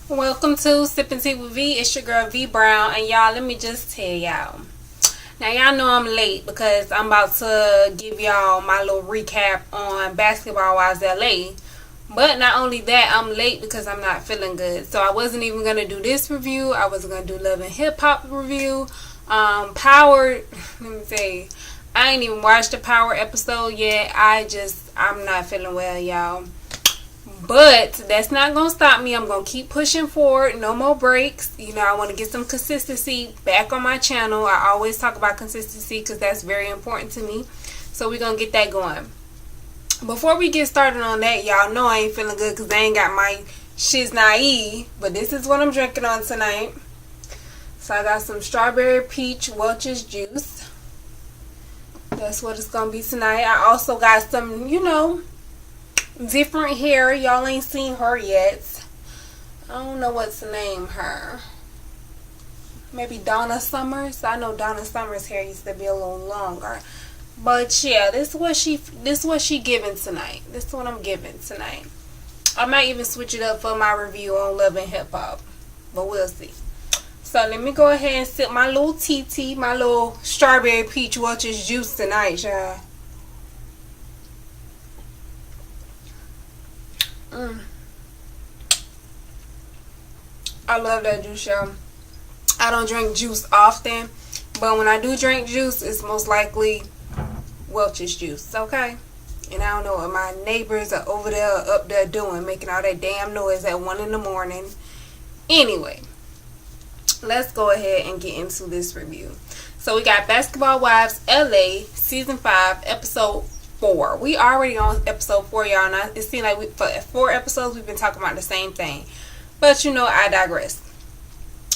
Welcome to Sipping Tea with V. It's your girl V Brown, and y'all, let me just tell y'all. Now y'all know I'm late because I'm about to give y'all my little recap on Basketball Wives LA. But not only that, I'm late because I'm not feeling good. So I wasn't even gonna do this review. I wasn't gonna do Love and Hip Hop review. Power. Let me say, I ain't even watched the Power episode yet. I'm not feeling well, y'all. But that's not going to stop me. I'm going to keep pushing forward. No more breaks. You know, I want to get some consistency back on my channel. I always talk about consistency because that's very important to me. So we're going to get that going. Before we get started on that, y'all know I ain't feeling good because I ain't got my Shiz Naive. But this is what I'm drinking on tonight. So I got some strawberry peach Welch's juice. That's what it's going to be tonight. I also got some, different hair. Y'all ain't seen her yet. I don't know what's the name her. Maybe Donna Summers. I know Donna Summers' hair used to be a little longer. But yeah, this is what she giving tonight. This is what I'm giving tonight. I might even switch it up for my review on Love and Hip Hop. But we'll see. So let me go ahead and sip my little tea, my little strawberry peach Welch's juice tonight, y'all. I love that juice, y'all. I don't drink juice often, but when I do drink juice, it's most likely Welch's juice, okay? And I don't know what my neighbors are over there, up there doing, making all that damn noise at 1 in the morning. Anyway, let's go ahead and get into this review. So we got Basketball Wives LA Season 5, Episode 4. We already on episode 4, y'all. Now it seems like for 4 episodes we've been talking about the same thing, but I digress.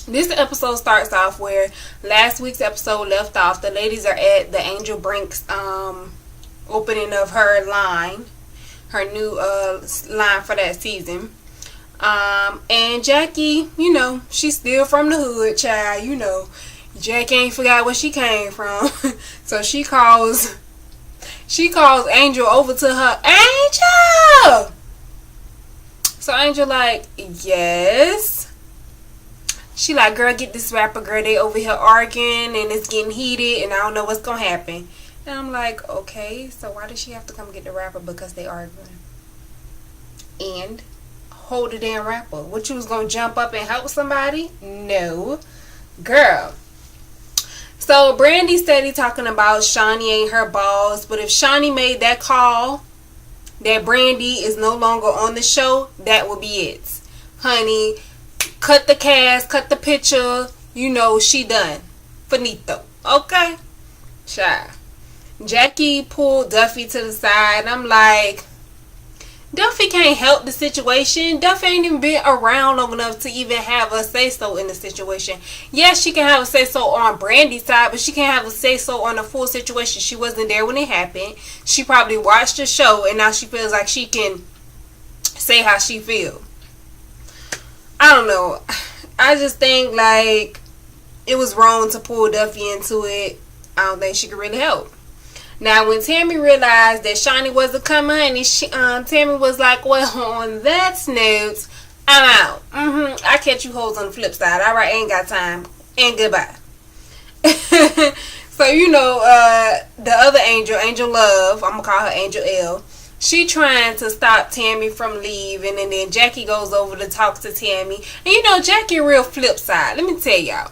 This episode starts off where last week's episode left off. The ladies are at the Angel Brink's opening of her line, her new line for that season. And Jackie, she's still from the hood, child. Jackie ain't forgot where she came from. So she calls Angel over to her. Angel! So Angel like, yes. She like, girl, get this rapper, girl. They over here arguing and it's getting heated and I don't know what's gonna happen. And I'm like, okay, so why does she have to come get the rapper? Because they arguing. And hold the damn rapper. What, you was gonna jump up and help somebody? No. Girl. So Brandy steady talking about Shawnee ain't her boss, but if Shawnee made that call that Brandy is no longer on the show, that will be it. Honey, cut the cast, cut the picture, she done. Finito. Okay? Child. Jackie pulled Duffy to the side and I'm like, Duffy can't help the situation. Duffy ain't even been around long enough to even have a say-so in the situation. Yes, she can have a say-so on Brandy's side, but she can't have a say-so on the full situation. She wasn't there when it happened. She probably watched the show, and now she feels like she can say how she feels. I don't know. I just think, it was wrong to pull Duffy into it. I don't think she could really help. Now, when Tammy realized that Shawnee wasn't coming, honey, Tammy was like, well, on that note, I'm out. I catch you hoes on the flip side. All right, ain't got time. And goodbye. So, the other Angel Love, I'm going to call her Angel L, she trying to stop Tammy from leaving, and then Jackie goes over to talk to Tammy. And, Jackie real flip side. Let me tell y'all.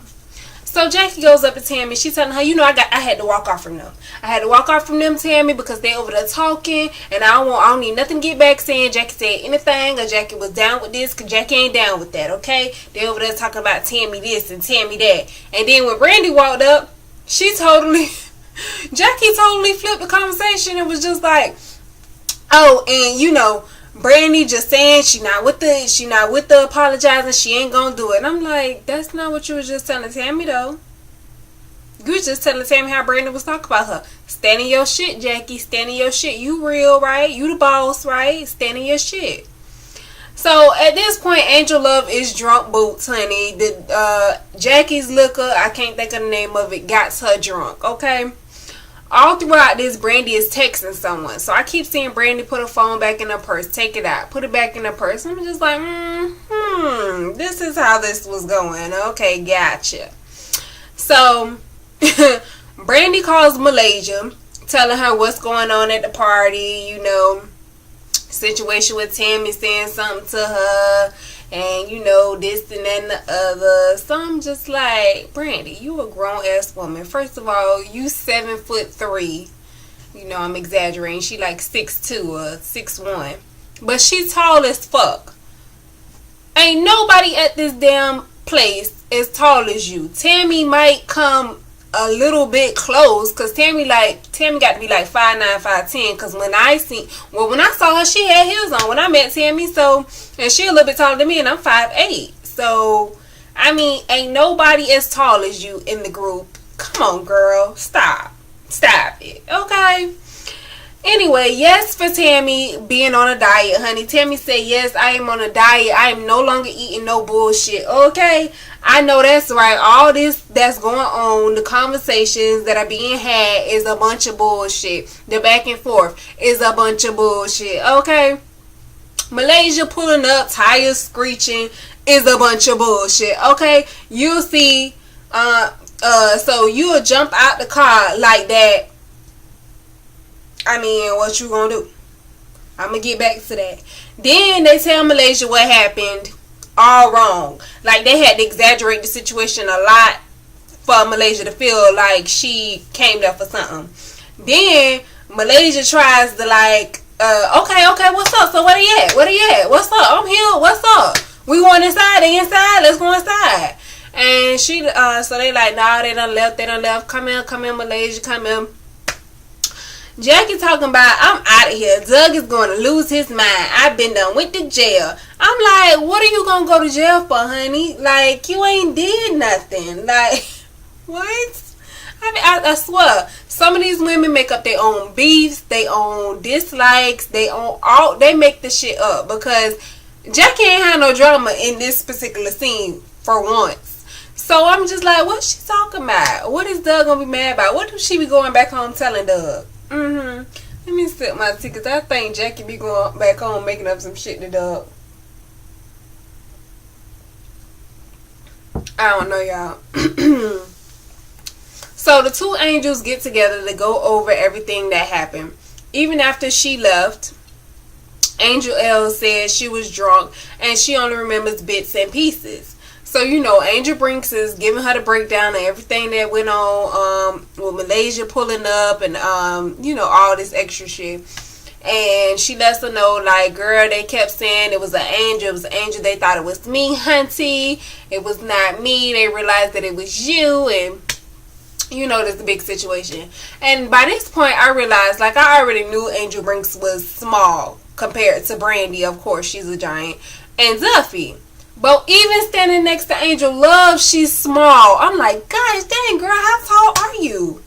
So Jackie goes up to Tammy. She's telling her, I had to walk off from them. I had to walk off from them, Tammy, because they over there talking, and I don't need nothing to get back saying Jackie said anything or Jackie was down with this, because Jackie ain't down with that, okay? They over there talking about Tammy this and Tammy that. And then when Brandy walked up, Jackie totally flipped the conversation and was just like, oh, and Brandy just saying she not with the apologizing, she ain't gonna do it. And I'm like, that's not what you was just telling Tammy though. You was just telling Tammy how Brandy was talking about her. Stand in your shit, Jackie. Stand in your shit. You real, right? You the boss, right? Stand in your shit. So at this point, Angel Love is drunk boots, honey. The Jackie's liquor, I can't think of the name of it, got her drunk, okay? All throughout this, Brandy is texting someone. So I keep seeing Brandy put her phone back in her purse. Take it out. Put it back in her purse. I'm just like, this is how this was going. Okay, gotcha. So, Brandy calls Malaysia, telling her what's going on at the party, you know, situation with Tammy saying something to her, and you know, this and that and the other. So I'm just like, Brandy, you a grown ass woman. First of all, you 7'3". You know, I'm exaggerating. She like 6'2" or 6'1", but she's tall as fuck. Ain't nobody at this damn place as tall as you. Tammy might come a little bit close, cause Tammy got to be like 5'9", 5'10". Cause when I saw her, she had heels on when I met Tammy. So, and she a little bit taller than me, and I'm 5'8". So, I mean, ain't nobody as tall as you in the group. Come on, girl, stop it, okay? Anyway, yes for Tammy being on a diet, honey. Tammy said, yes, I am on a diet. I am no longer eating no bullshit, okay? I know that's right. All this that's going on, the conversations that are being had is a bunch of bullshit. The back and forth is a bunch of bullshit, okay? Malaysia pulling up, tires screeching is a bunch of bullshit, okay? You'll see, so you'll jump out the car like that. I mean, what you gonna do? I'm gonna get back to that. Then they tell Malaysia what happened all wrong. Like, they had to exaggerate the situation a lot for Malaysia to feel like she came there for something. Then Malaysia tries to like, okay, what's up? So where they at? What's up? I'm here. What's up? We going inside. They inside. Let's go inside. And she, so they like, nah, they done left. Come in, Malaysia, come in. Jackie talking about, I'm out of here. Doug is going to lose his mind. I've been done went to jail. I'm like, what are you going to go to jail for, honey? Like, you ain't did nothing. Like, what? I mean, I swear, some of these women make up their own beefs, their own dislikes, they make the shit up, because Jackie ain't had no drama in this particular scene for once. So I'm just like, what's she talking about? What is Doug gonna be mad about? What do she be going back home telling Doug? Let me sip my tea, because I think Jackie be going back home making up some shit to Doug. I don't know, y'all. So the two angels get together to go over everything that happened. Even after she left, Angel L said she was drunk and she only remembers bits and pieces. So, you know, Angel Brinks is giving her the breakdown of everything that went on with Malaysia pulling up and, you know, all this extra shit. And she lets her know, like, girl, they kept saying it was an angel. It was an angel. They thought it was me, hunty. It was not me. They realized that it was you. And, you know, there's a big situation. And by this point, I realized, like, I already knew Angel Brinks was small compared to Brandy. Of course, she's a giant. And Duffy. But even standing next to Angel Love, she's small. I'm like, gosh dang, girl, how tall are you?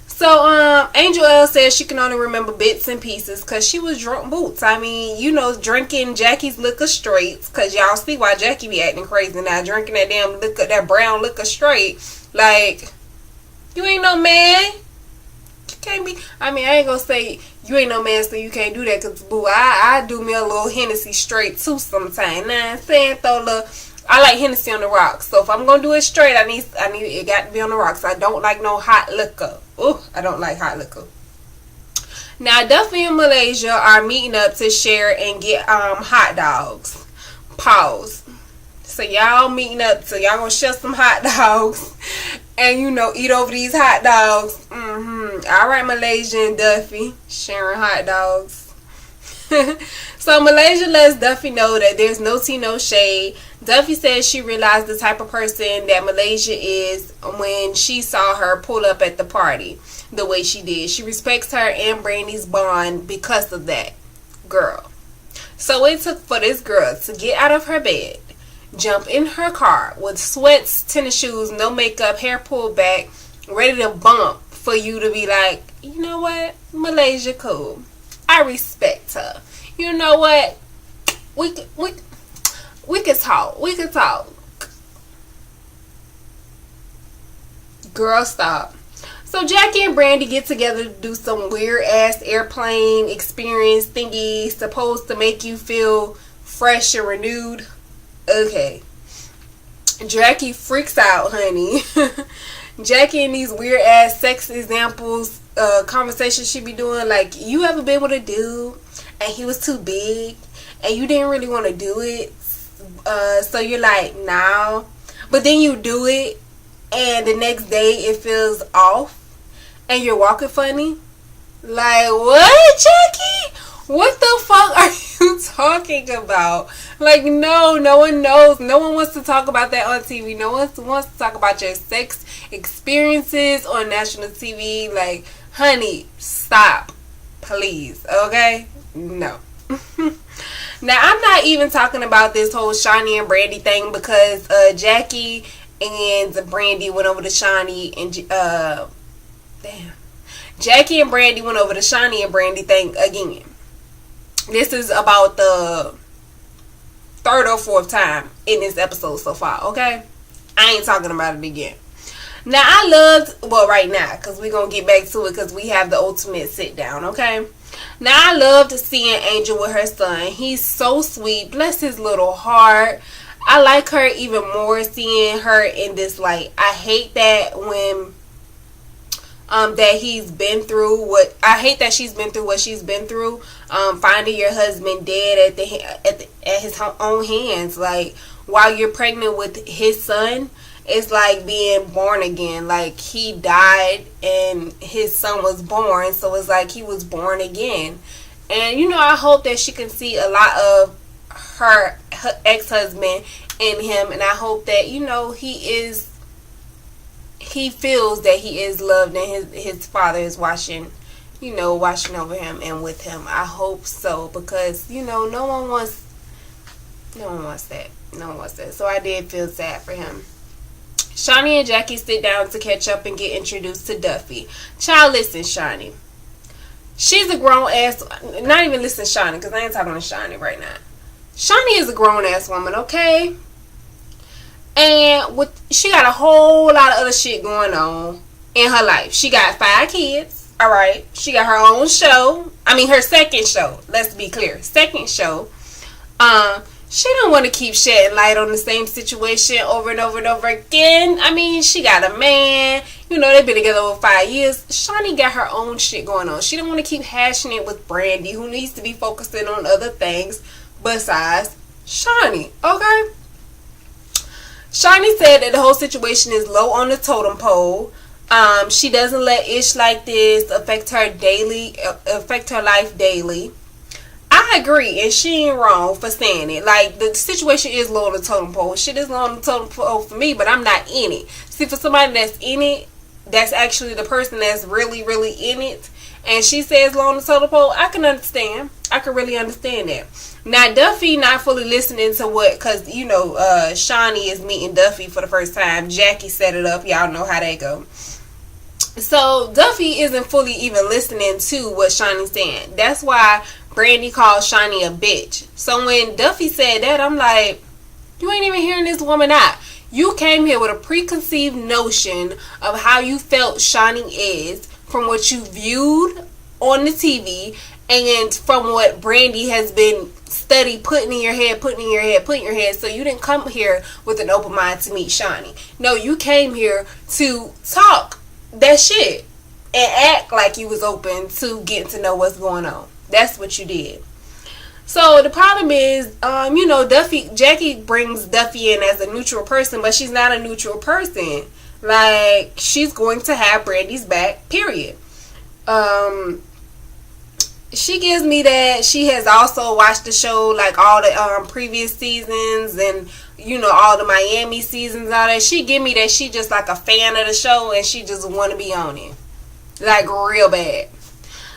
So, Angel L says she can only remember bits and pieces because she was drunk boots. I mean, you know, drinking Jackie's liquor straight. Because y'all see why Jackie be acting crazy now. Drinking that damn liquor, that brown liquor straight. Like, you ain't no man. You can't be. I mean, I ain't gonna say you ain't no man, so you can't do that. Because, boo, I do me a little Hennessy straight too sometimes. Nah, I'm saying, I like Hennessy on the rocks. So if I'm gonna do it straight, I need it got to be on the rocks. I don't like no hot liquor. Ooh, I don't like hot liquor. Now Duffy and Malaysia are meeting up to share and get hot dogs. Pause. So y'all meeting up, so y'all gonna share some hot dogs and, you know, eat over these hot dogs. Alright, Malaysia and Duffy sharing hot dogs. So Malaysia lets Duffy know that there's no tea, no shade. Duffy says she realized the type of person that Malaysia is when she saw her pull up at the party the way she did. She respects her and Brandy's bond because of that girl. So it took for this girl to get out of her bed, jump in her car with sweats, tennis shoes, no makeup, hair pulled back, ready to bump, for you to be like, you know what, Malaysia cool. I respect her. You know what? We could talk. We could talk. Girl, stop. So Jackie and Brandy get together to do some weird ass airplane experience thingy supposed to make you feel fresh and renewed. Okay. Jackie freaks out, honey. Jackie and these weird ass sex examples, conversations she be doing, like, you ever been with a dude and he was too big and you didn't really want to do it, so you're like, nah, but then you do it and the next day it feels off and you're walking funny? Like, what, Jackie? What the fuck are you talking about? Like, no one knows. No one wants to talk about that on TV. No one wants to talk about your sex experiences on national TV. Like, honey, stop. Please, okay? No. Now, I'm not even talking about this whole Shawnee and Brandy thing because Jackie and Brandy went over to Shawnee and... Jackie and Brandy went over the Shawnee and Brandy thing again. This is about the third or fourth time in this episode so far, okay? I ain't talking about it again. Now, I loved, well, right now, because we're going to get back to it because we have the ultimate sit down, okay? Now, I loved seeing Angel with her son. He's so sweet. Bless his little heart. I like her even more seeing her in this light. I hate that when... that he's been through what I hate that she's been through what she's been through. Finding your husband dead at his own hands. Like, while you're pregnant with his son, it's like being born again. Like, he died and his son was born, so it's like he was born again. And I hope that she can see a lot of her ex-husband in him, and I hope that he feels that he is loved and his father is watching over him and with him. I hope so, because no one wants that. So I did feel sad for him. Shawnee and Jackie sit down to catch up and get introduced to Duffy. Child, listen, Shawnee. She's a grown ass. Not even listen, Shawnee, because I ain't talking to Shawnee right now. Shawnee is a grown ass woman, okay? And she got a whole lot of other shit going on in her life. She got 5 kids, alright? She got her own show. I mean, her second show. Let's be clear. Second show. She don't want to keep shedding light on the same situation over and over and over again. I mean, she got a man. They've been together over 5 years. Shawnee got her own shit going on. She don't want to keep hashing it with Brandy, who needs to be focusing on other things besides Shawnee, okay? Shawnee said that the whole situation is low on the totem pole. She doesn't let ish like this affect her life daily. I agree, and she ain't wrong for saying it. Like, the situation is low on the totem pole. Shit is low on the totem pole for me, but I'm not in it. See, for somebody that's in it, that's actually the person that's really, really in it, and she says low on the totem pole, I can understand. I can really understand that. Now, Duffy not fully listening to what, because, Shawnee is meeting Duffy for the first time. Jackie set it up. Y'all know how that go. So, Duffy isn't fully even listening to what Shawnee's saying. That's why Brandy called Shawnee a bitch. So, when Duffy said that, I'm like, you ain't even hearing this woman out. You came here with a preconceived notion of how you felt Shawnee is from what you viewed on the TV and from what Brandy has been putting in your head. So you didn't come here with an open mind to meet Shawnee. No, you came here to talk that shit and act like you was open to getting to know what's going on. That's what you did. So the problem is, Jackie brings Duffy in as a neutral person, but she's not a neutral person. Like, she's going to have Brandy's back, period. She gives me that she has also watched the show, like all the previous seasons and, all the Miami seasons, all that. She give me that she just like a fan of the show and she just want to be on it. Like, real bad.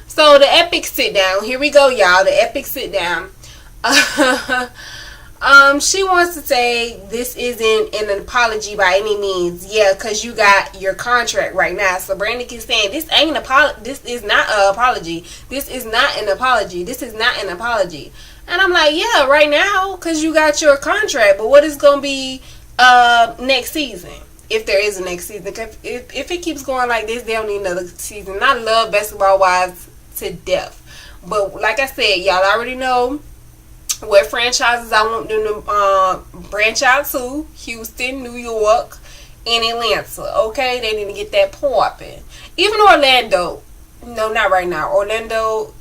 So, the epic sit down. Here we go, y'all. The epic sit down. She wants to say this isn't an apology by any means. Yeah, because you got your contract right now. So Brandy keeps saying this is not an apology. This is not an apology. This is not an apology. And I'm like, yeah, right now, because you got your contract. But what is going to be next season? If there is a next season. If it keeps going like this, they don't need another season. And I love Basketball Wives to death. But like I said, y'all already know what franchises I want them to branch out to: Houston, New York, and Atlanta. Okay, they need to get that popping. Even Orlando, no, not right now. Orlando,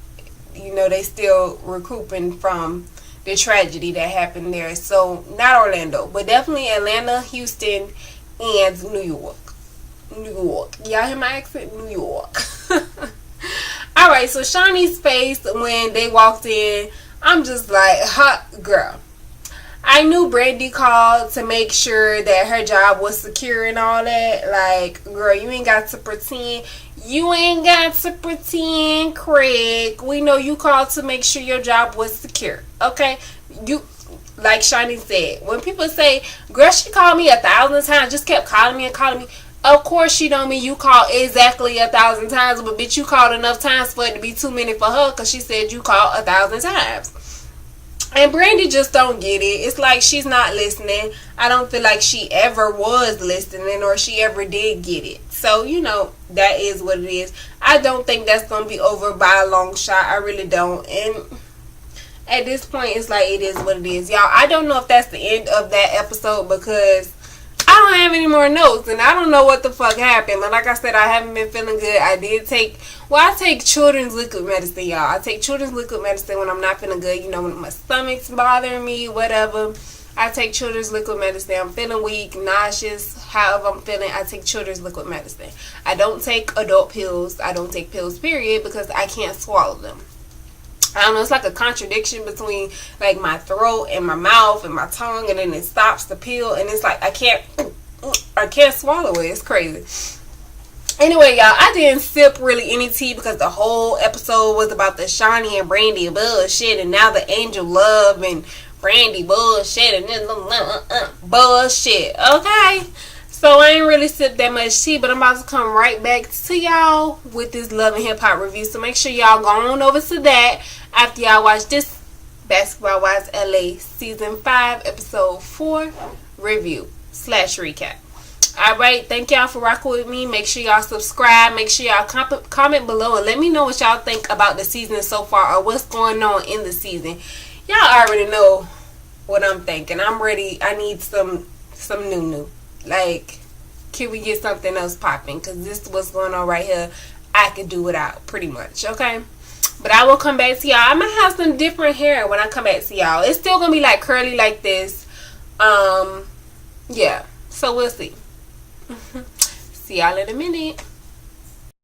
they still recouping from the tragedy that happened there. So not Orlando, but definitely Atlanta, Houston, and New York. New York. Y'all hear my accent? New York. Alright, so Shawnee's face when they walked in, I'm just like, hot girl. I knew Brandy called to make sure that her job was secure and all that. Like, girl, you ain't got to pretend. You ain't got to pretend, Craig. We know you called to make sure your job was secure. Okay? You, like Shawnee said, when people say, girl, she called me 1,000 times, just kept calling me and calling me. Of course she don't mean you called exactly 1,000 times, but bitch, you called enough times for it to be too many for her, because she said you called 1,000 times. And Brandy just don't get it. It's like she's not listening. I don't feel like she ever was listening, or she ever did get it. So, that is what it is. I don't think that's going to be over by a long shot. I really don't. And at this point, it's like it is what it is. Y'all, I don't know if that's the end of that episode, because I don't have any more notes, and I don't know what the fuck happened. But like I said, I haven't been feeling good. I take children's liquid medicine, y'all. I take children's liquid medicine when I'm not feeling good. When my stomach's bothering me, whatever. I take children's liquid medicine. I'm feeling weak, nauseous, however I'm feeling, I take children's liquid medicine. I don't take adult pills. I don't take pills, period, because I can't swallow them. I don't know, it's like a contradiction between like my throat and my mouth and my tongue, and then it stops the pill, and it's like I can't swallow it. It's crazy. Anyway, y'all, I didn't sip really any tea because the whole episode was about the Shawnee and Brandy bullshit, and now the Angel Love and Brandy bullshit and then bullshit. Okay, so I ain't really sipped that much tea, but I'm about to come right back to y'all with this Love and Hip Hop review. So make sure y'all go on over to that after y'all watch this Basketball Wives LA Season 5 Episode 4 review/recap. Alright, thank y'all for rocking with me. Make sure y'all subscribe. Make sure y'all comment below and let me know what y'all think about the season so far, or what's going on in the season. Y'all already know what I'm thinking. I'm ready. I need some new. Like, can we get something else popping? Because this is what's going on right here. I could do without, pretty much. Okay? But I will come back to y'all. I might have some different hair when I come back to y'all. It's still going to be like curly like this. Yeah. So we'll see. See y'all in a minute.